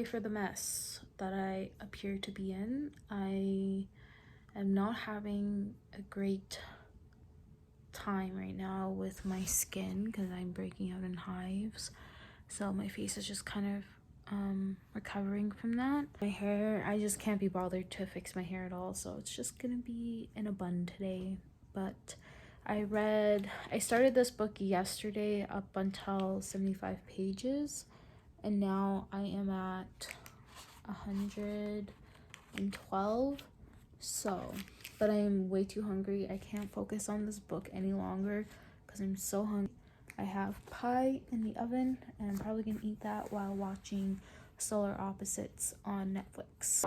for the mess that I appear to be in. I am not having a great time right now with my skin because I'm breaking out in hives. So my face is just kind of recovering from that. My hair, I just can't be bothered to fix my hair at all, so it's just gonna be in a bun today. But I started this book yesterday up until 75 pages, and now I am at 112. So, but I am way too hungry. I can't focus on this book any longer because I'm so hungry. I have pie in the oven, and I'm probably gonna eat that while watching Solar Opposites on Netflix.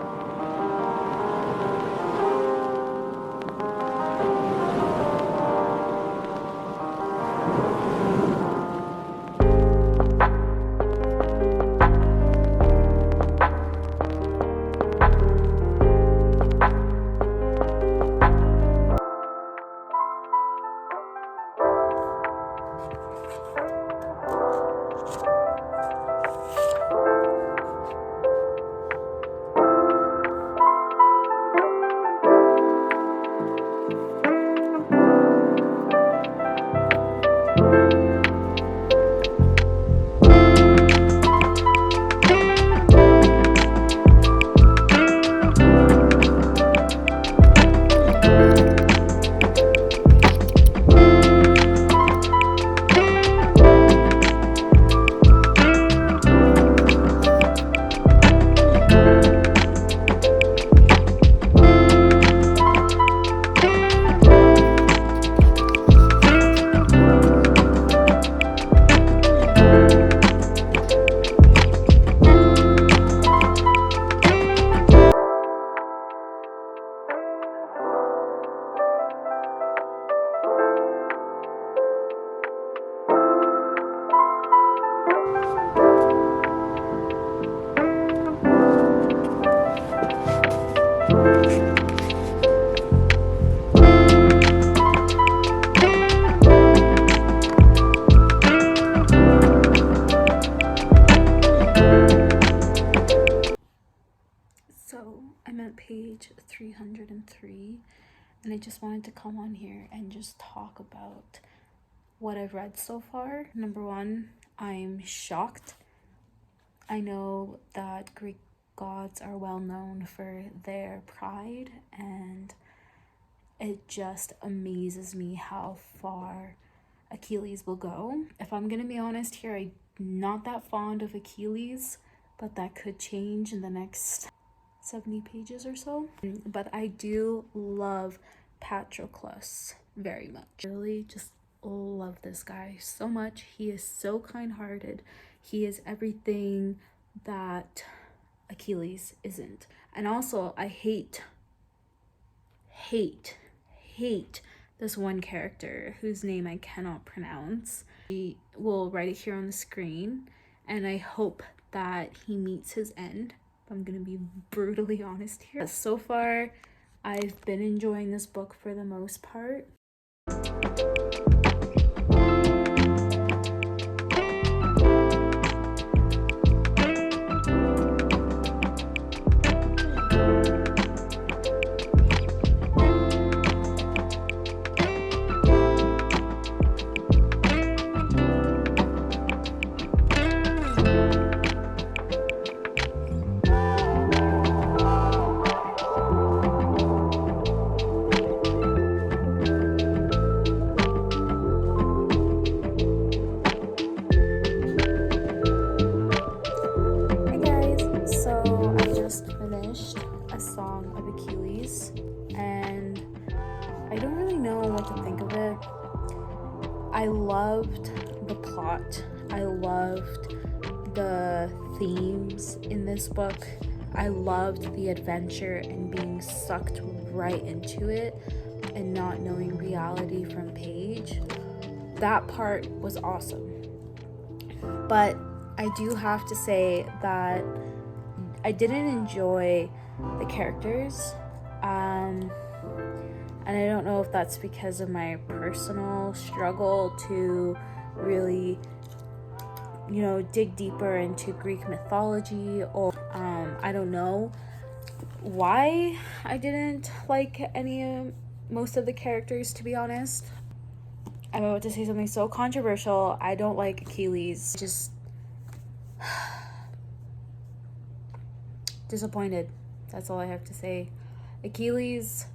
So I'm at page 303, and I just wanted to come on here and just talk about what I've read so far. Number one, I'm shocked. I know that Greek gods are well known for their pride, and it just amazes me how far Achilles will go. If I'm gonna be honest here, I'm not that fond of Achilles, but that could change in the next 70 pages or so. But I do love Patroclus very much. I really just love this guy so much. He is so kind-hearted. He is everything that Achilles isn't. And also, I hate this one character whose name I cannot pronounce. I will write it here on the screen, and I hope that he meets his end. I'm gonna be brutally honest here. So far, I've been enjoying this book for the most part. I loved the plot. I loved the themes in this book. I loved the adventure and being sucked right into it and not knowing reality from page. That part was awesome. But I do have to say that I didn't enjoy the characters. And I don't know if that's because of my personal struggle to really you know, dig deeper into Greek mythology, or I don't know why I didn't like most of the characters, to be honest. I'm about to say something so controversial. I don't like Achilles. Just disappointed. That's all I have to say. Achilles.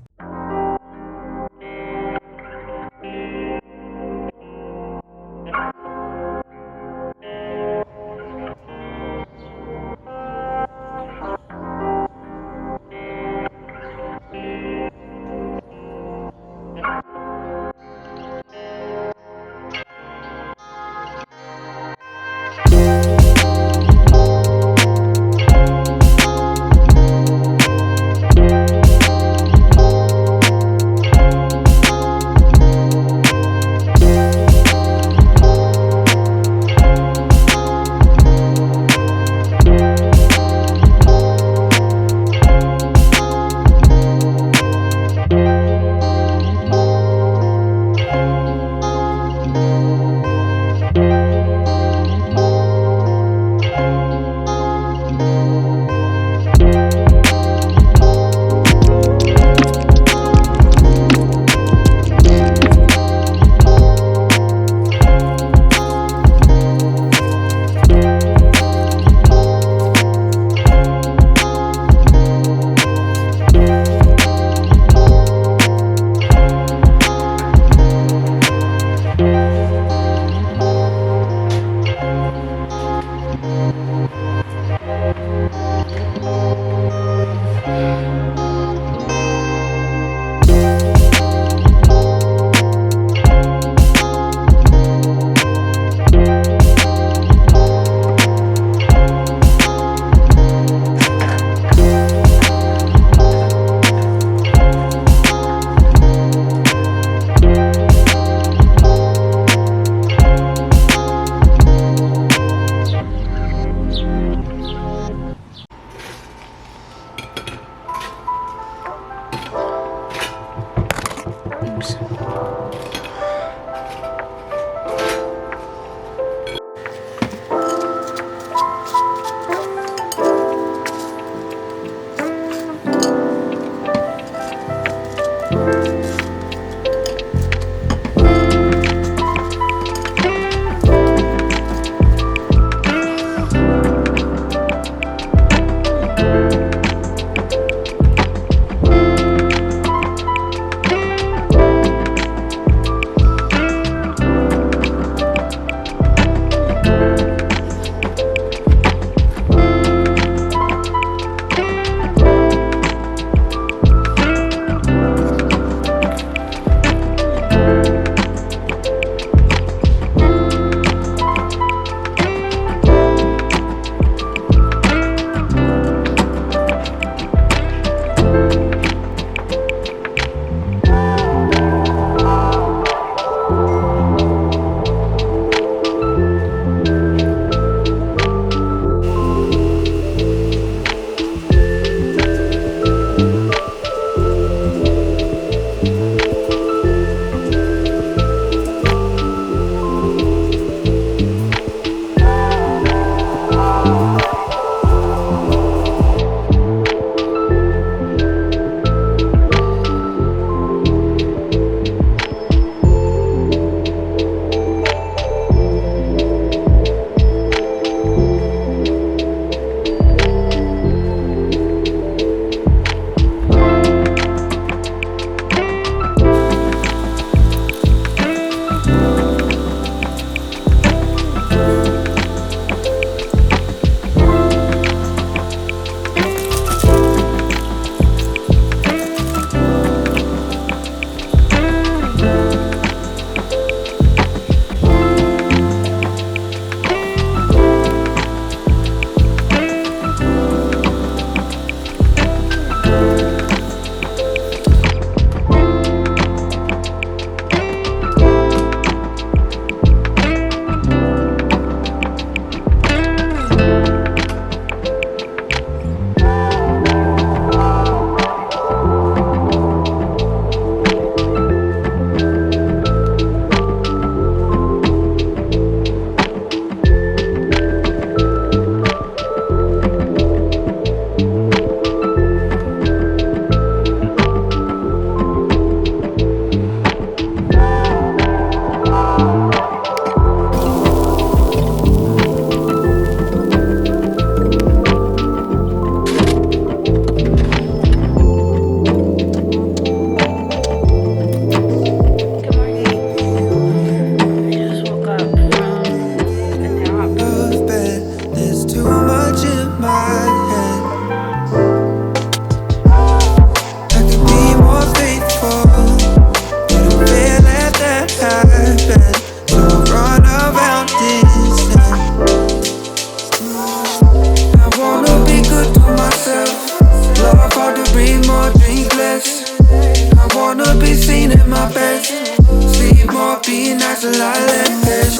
me and that's a lot less.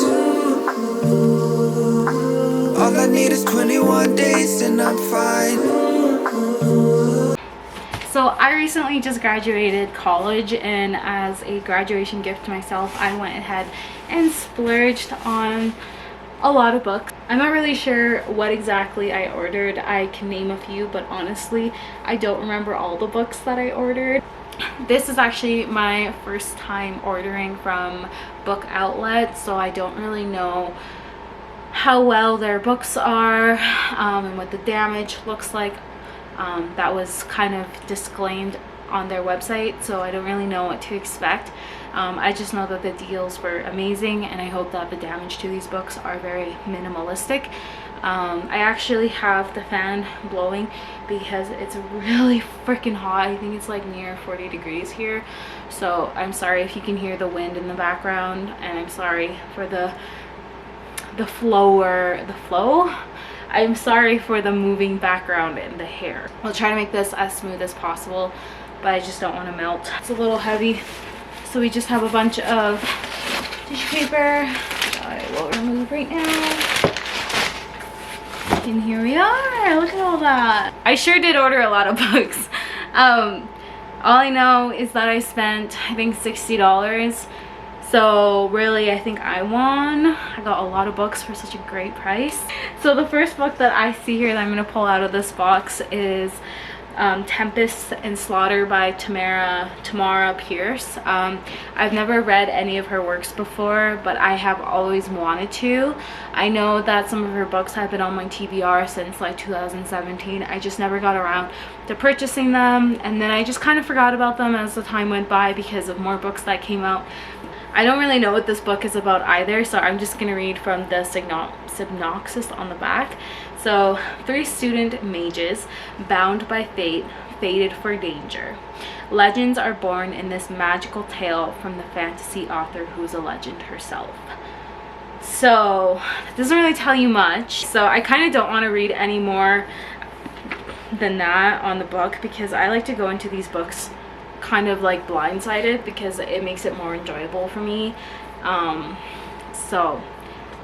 All I need is 21 days and I'm fine. So I recently just graduated college, and as a graduation gift to myself, I went ahead and splurged on a lot of books. I'm not really sure what exactly I ordered. I can name a few, but honestly, I don't remember all the books that I ordered. This is actually my first time ordering from book outlets, so I don't really know how well their books are and what the damage looks like. That was kind of disclaimed on their website, so I don't really know what to expect. I just know that the deals were amazing, and I hope that the damage to these books are very minimalistic. I actually have the fan blowing because it's really freaking hot. I think it's like near 40 degrees here, so I'm sorry if you can hear the wind in the background, and I'm sorry for the flow. I'm sorry for the moving background and the hair. I'll try to make this as smooth as possible, but I just don't want to melt. It's a little heavy, so we just have a bunch of tissue paper I will remove right now. And here we are. Look at all that. I sure did order a lot of books. All I know is that I spent, I think, $60. So really, I think I won. I got a lot of books for such a great price. So the first book that I see here that I'm going to pull out of this box is Tempest and Slaughter by Tamara Pierce. I've never read any of her works before, but I have always wanted to. I know that some of her books have been on my TBR since like 2017. I just never got around to purchasing them, and then I just kind of forgot about them as the time went by because of more books that came out. I don't really know what this book is about either, so I'm just going to read from the synopsis on the back. So, 3 student mages, bound by fate, fated for danger. Legends are born in this magical tale from the fantasy author who's a legend herself. So, it doesn't really tell you much. So, I kind of don't want to read any more than that on the book, because I like to go into these books kind of like blindsided, because it makes it more enjoyable for me. So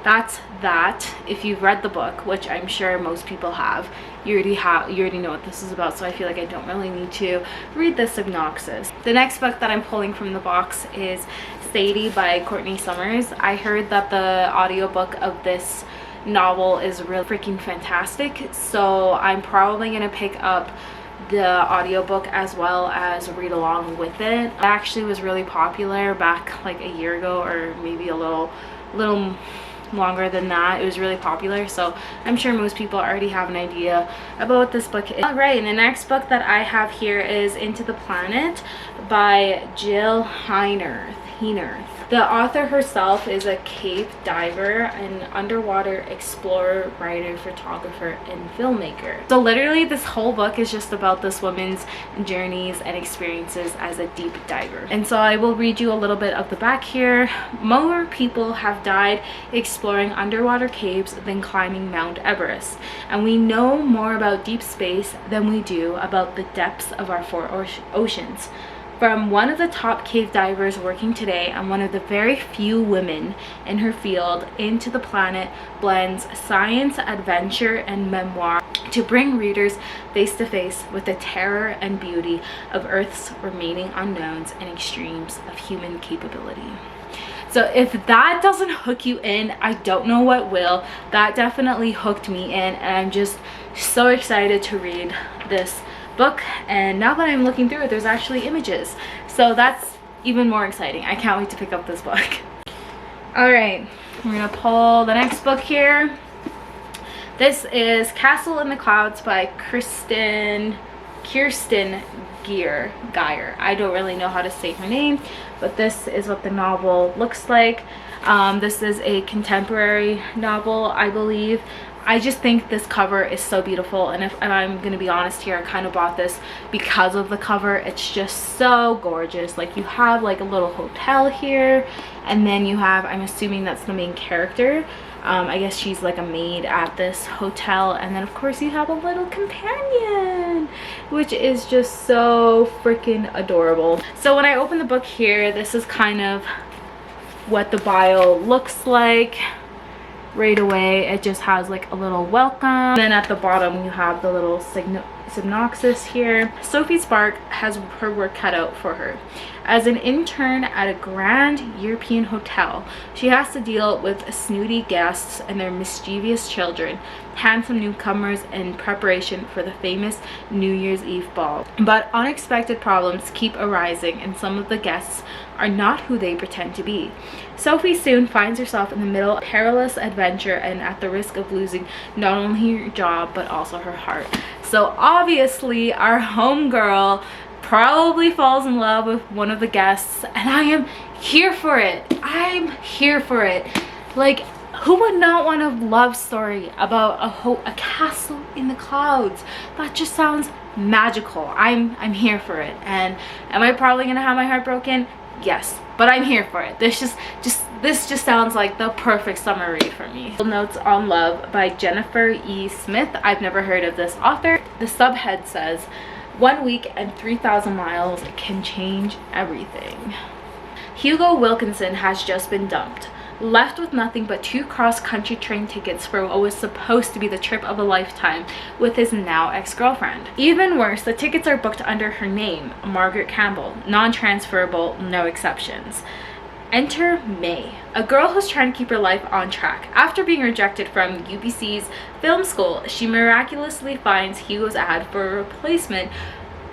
that's that. If you've read the book, which I'm sure most people have, you already know what this is about, so I feel like I don't really need to read the synopsis. The next book that I'm pulling from the box is Sadie by Courtney Summers. I heard that the audiobook of this novel is really freaking fantastic, so I'm probably gonna pick up the audiobook as well as read along with it. It actually was really popular back like a year ago, or maybe a little longer than that. It was really popular, so I'm sure most people already have an idea about what this book is. Alright, and the next book that I have here is Into the Planet by Jill Heinerth. The author herself is a cave diver, an underwater explorer, writer, photographer, and filmmaker. So literally this whole book is just about this woman's journeys and experiences as a deep diver. And so I will read you a little bit of the back here. More people have died exploring underwater caves than climbing Mount Everest, and we know more about deep space than we do about the depths of our 4 oceans. From one of the top cave divers working today and one of the very few women in her field, Into the Planet blends science, adventure, and memoir to bring readers face to face with the terror and beauty of Earth's remaining unknowns and extremes of human capability. So if that doesn't hook you in, I don't know what will. That definitely hooked me in, and I'm just so excited to read this book. And now that I'm looking through it, there's actually images, so that's even more exciting. I can't wait to pick up this book. All right, we're gonna pull the next book here. This is Castle in the Clouds by Kirsten Geyer. I don't really know how to say her name, but this is what the novel looks like. This is a contemporary novel, I believe. I just think this cover is so beautiful, and if I'm gonna be honest here, I kind of bought this because of the cover. It's just so gorgeous. Like, you have like a little hotel here, and then you have, I'm assuming that's the main character, I guess she's like a maid at this hotel, and then of course you have a little companion, which is just so freaking adorable. So when I open the book here, this is kind of what the bio looks like right away. It just has like a little welcome. Then at the bottom you have the little synopsis here. Sophie Spark has her work cut out for her. As an intern at a grand European hotel, she has to deal with snooty guests and their mischievous children, handsome newcomers in preparation for the famous New Year's Eve ball. But unexpected problems keep arising, and some of the guests are not who they pretend to be. Sophie soon finds herself in the middle of a perilous adventure and at the risk of losing not only her job but also her heart. So obviously our homegirl probably falls in love with one of the guests, and I am here for it. I'm here for it. Like, who would not want a love story about a castle in the clouds? That just sounds magical. I'm here for it. And am I probably gonna have my heart broken? Yes, but I'm here for it. This just sounds like the perfect summer read for me. Notes on Love by Jennifer E. Smith. I've never heard of this author. The subhead says, 1 week and 3,000 miles can change everything. Hugo Wilkinson has just been dumped, left with nothing but 2 cross-country train tickets for what was supposed to be the trip of a lifetime with his now ex-girlfriend. Even worse, the tickets are booked under her name, Margaret Campbell, non-transferable, no exceptions. Enter May, a girl who's trying to keep her life on track. After being rejected from UBC's film school, she miraculously finds Hugo's ad for a replacement,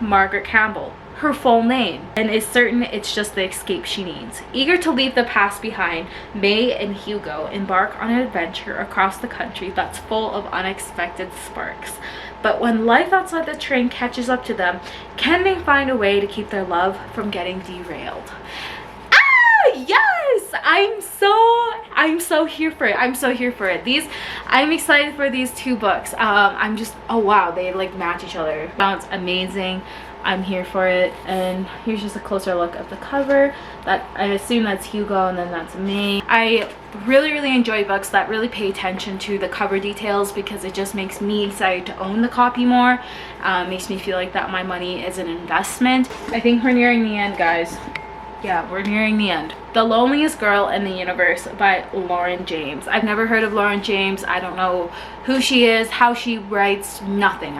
Margaret Campbell, her full name, and is certain it's just the escape she needs. Eager to leave the past behind, May and Hugo embark on an adventure across the country that's full of unexpected sparks. But when life outside the train catches up to them, can they find a way to keep their love from getting derailed? Yes, I'm so here for it. I'm so here for it. I'm excited for these 2 books. I'm just, oh wow, they like match each other. Sounds amazing. I'm here for it. And here's just a closer look of the cover. That I assume that's Hugo, and then that's May. I really enjoy books that really pay attention to the cover details, because it just makes me excited to own the copy more. Makes me feel like that my money is an investment. I think we're nearing the end, guys. Yeah, we're nearing the end. The Loneliest Girl in the Universe by Lauren James. I've never heard of Lauren James. I don't know who she is, how she writes, nothing.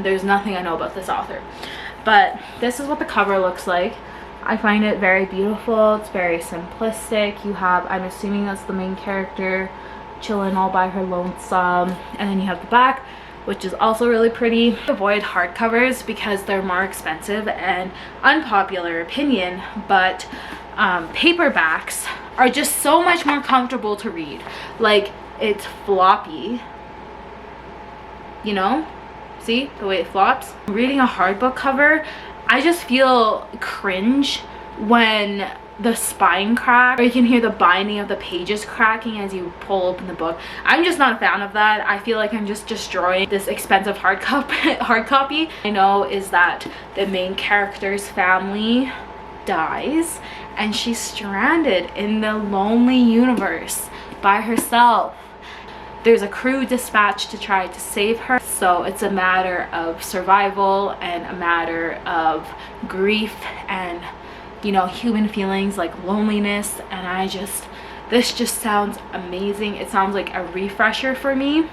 There's nothing I know about this author. But this is what the cover looks like. I find it very beautiful. It's very simplistic. You have, I'm assuming that's the main character, chilling all by her lonesome. And then you have the back, which is also really pretty. Avoid hardcovers because they're more expensive, and unpopular opinion, but paperbacks are just so much more comfortable to read. Like, it's floppy, you know, see the way it flops. Reading a hard book cover, I just feel cringe when the spine crack, or you can hear the binding of the pages cracking as you pull open the book. I'm just not a fan of that. I feel like I'm just destroying this expensive hard copy. I know is that the main character's family dies and she's stranded in the lonely universe by herself. There's a crew dispatched to try to save her, so it's a matter of survival and a matter of grief and, you know, human feelings like loneliness. And this just sounds amazing. It sounds like a refresher for me.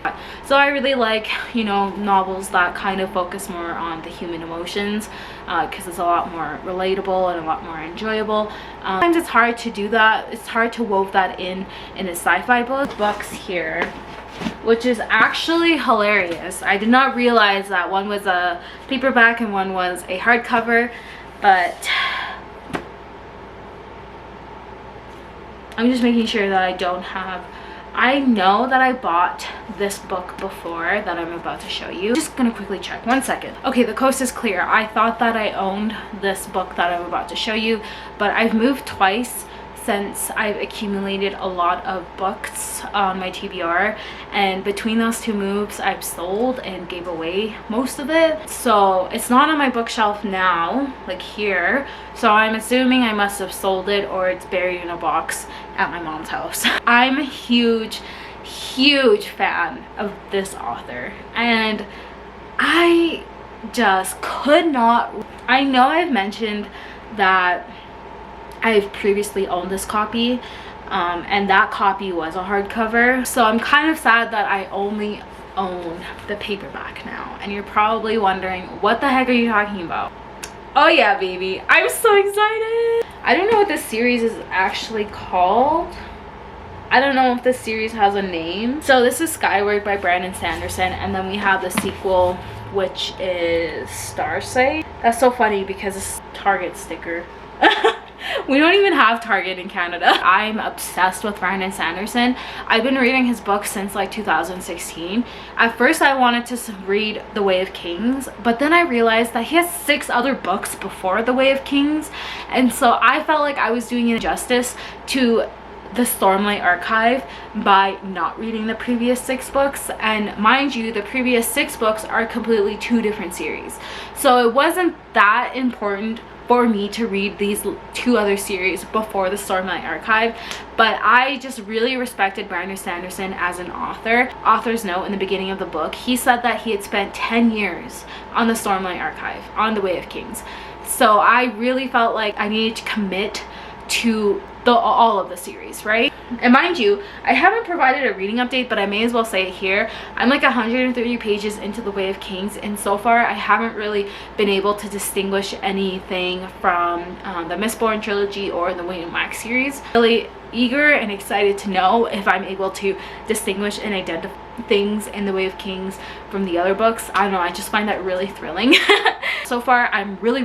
So I really like, you know, novels that kind of focus more on the human emotions, because it's a lot more relatable and a lot more enjoyable. Sometimes it's hard to do that. It's hard to wove that in a sci-fi books here, which is actually hilarious. I did not realize that one was a paperback and one was a hardcover, but I'm just making sure that I know that I bought this book before that I'm about to show you. Just gonna quickly check, 1 second. Okay, the coast is clear. I thought that I owned this book that I'm about to show you, but I've moved twice since I've accumulated a lot of books on my TBR, and between those 2 moves I've sold and gave away most of it, so it's not on my bookshelf now, like here. So I'm assuming I must have sold it, or it's buried in a box at my mom's house. I'm a huge fan of this author, and I just could not. I know I've mentioned that I've previously owned this copy, and that copy was a hardcover. So I'm kind of sad that I only own the paperback now. And you're probably wondering, what the heck are you talking about? Oh yeah, baby, I'm so excited. I don't know what this series is actually called. I don't know if this series has a name. So this is Skyward by Brandon Sanderson, and then we have the sequel, which is Starsight. That's so funny because it's Target sticker. We don't even have Target in Canada. I'm obsessed with Brandon Sanderson. I've been reading his books since like 2016. At first I wanted to read The Way of Kings, but then I realized that he has 6 other books before The Way of Kings, and so I felt like I was doing injustice to the Stormlight Archive by not reading the previous 6 books. And mind you, the previous 6 books are completely 2 different series, so it wasn't that important for me to read these 2 other series before the Stormlight Archive. But I just really respected Brandon Sanderson as an author. Author's note in the beginning of the book, he said that he had spent 10 years on the Stormlight Archive, on The Way of Kings. So I really felt like I needed to commit to all of the series, right? And mind you, I haven't provided a reading update, but I may as well say it here. I'm like 130 pages into The Way of Kings, and so far I haven't really been able to distinguish anything from the Mistborn trilogy or the Wayne and Wax series. Really eager and excited to know if I'm able to distinguish and identify things in The Way of Kings from the other books. I don't know, I just find that really thrilling. So far I'm really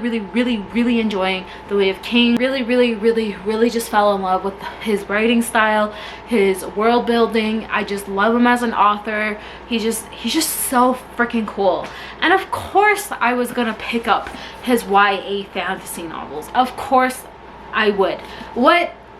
enjoying The Way of Kings. Really just fell in love with his writing style, his world building. I just love him as an author. He's just so freaking cool. And of course I was gonna pick up his YA fantasy novels. Of course I would.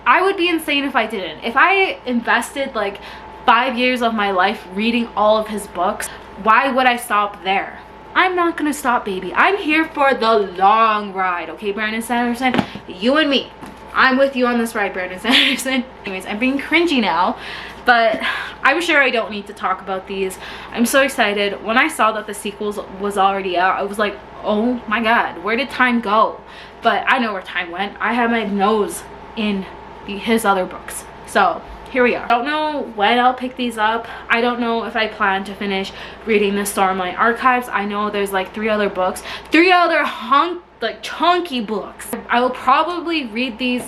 I would be insane if I didn't. If I invested like 5 years of my life reading all of his books, why would I stop there? I'm not gonna stop, baby. I'm here for the long ride, okay, Brandon Sanderson? You and me. I'm with you on this ride, Brandon Sanderson. Anyways, I'm being cringy now, but I'm sure I don't need to talk about these. I'm so excited. When I saw that the sequels was already out, I was like, oh my god, where did time go? But I know where time went. I have my nose in his other books. So here we are. I don't know when I'll pick these up. I don't know if I plan to finish reading the Stormlight Archives. I know there's like 3 other books, 3 other chunky books. I will probably read these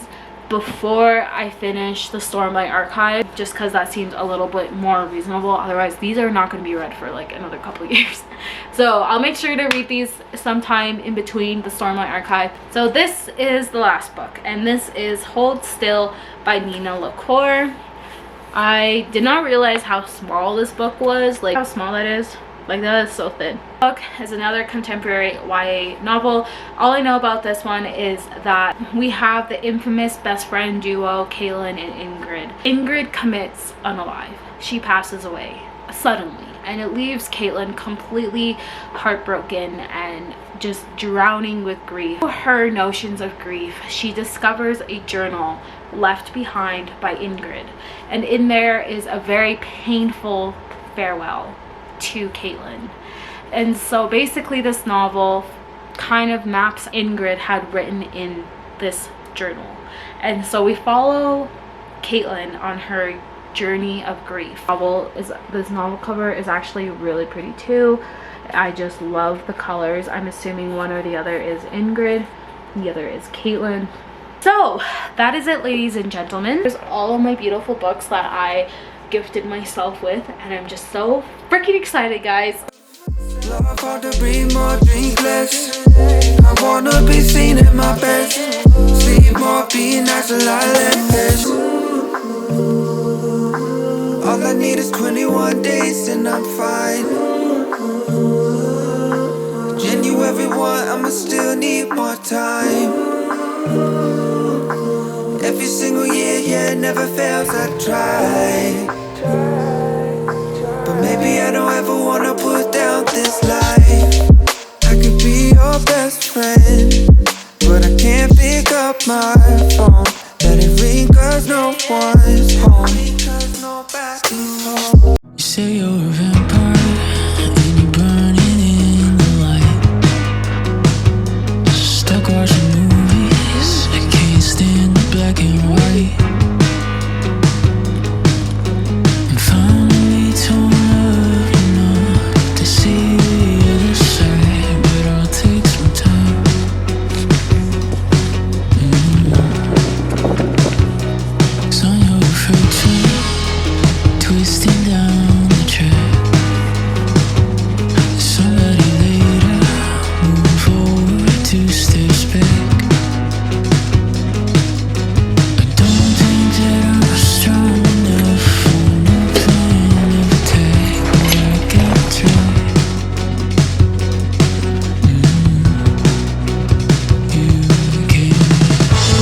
before I finish the Stormlight Archive, just because that seems a little bit more reasonable. Otherwise these are not going to be read for like another couple of years. So I'll make sure to read these sometime in between the Stormlight Archive. So this is the last book, and this is Hold Still by Nina LaCour. I did not realize how small this book was, like how small that is. Like, that is so thin. Book is another contemporary YA novel. All I know about this one is that we have the infamous best friend duo, Caitlin and Ingrid. Ingrid commits unalive. She passes away suddenly, and it leaves Caitlin completely heartbroken and just drowning with grief. For her notions of grief, she discovers a journal left behind by Ingrid, and in there is a very painful farewell to Caitlin. And so basically this novel kind of maps Ingrid had written in this journal, and so we follow Caitlin on her journey of grief. This novel cover is actually really pretty too. I just love the colors. I'm assuming one or the other is Ingrid, the other is Caitlin. So that is it, ladies and gentlemen. There's all of my beautiful books that I gifted myself with, and I'm just so freaking excited, guys. Love hard to breathe more, drink less. I wanna be seen at my best. Sleep more, be natural, I let all I need is 21 days and I'm fine. January 1, I'ma still need more time. Every single year, yeah, it never fails, I try. But maybe I don't ever wanna put down this life. I could be your best